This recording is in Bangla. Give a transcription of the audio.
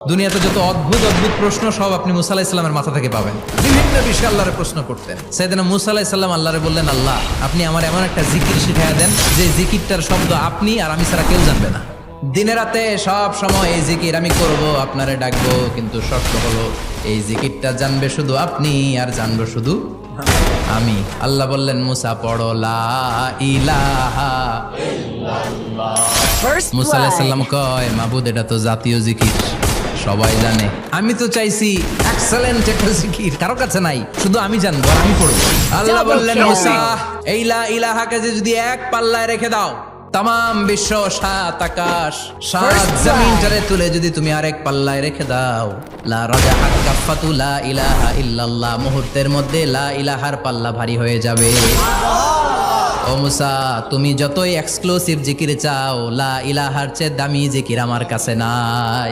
দুনিয়াতে যত অদ্ভুত অদ্ভুত প্রশ্ন সব আপনি মুসা আলাইহিস সালামের মাথা থেকে পাবেন। বিভিন্ন বিষয়ে আল্লাহরে প্রশ্ন করতেন। সাইয়েদনা মুসা আলাইহিস সালাম আল্লাহরে বললেন, আল্লাহ আপনি আমার এমন একটা জিকির শিখাইয়া দেন যে জিকিরটার শব্দ আপনি আর আমি ছাড়া কেউ জানবে না। দিনে রাতে সব সময় এই জিকির আমি করব, আপনারে ডাকবো, কিন্তু শর্ত হলো এই জিকিরটা জানবে শুধু আপনি আর জানবো শুধু আমি। আল্লাহ বললেন, মুসা পড়ো লা ইলাহা ইল্লাল্লাহ। মুসা আলাইহিস সালাম কয়, মাবুদ এটা তো জাতীয় জিকির, সবাই জানে। আমি তো চাইছি এক্সেলেন্ট একটা জিকির, কারো কাছে নাই, শুধু আমি জানবো আর আমি পড়বো। আল্লাহ বললেন, মুসা এই লা ইলাহাকে যদি এক পাল্লায় রেখে দাও, তামাম বিশ্ব, সাত আকাশ, সাত জমিনটারে তুলে যদি তুমি আরেক পাল্লায় রেখে দাও, লা রাজাহাত কাফাতু লা ইলাহা ইল্লাল্লাহ, মুহূর্তের মধ্যে লা ইলাহার পাল্লা ভারী হয়ে যাবে। ও মুসা, তুমি যতই এক্সক্লুসিভ জিকির চাও, লা ইলাহার চেয়ে দামি জিকির আমার কাছে নাই।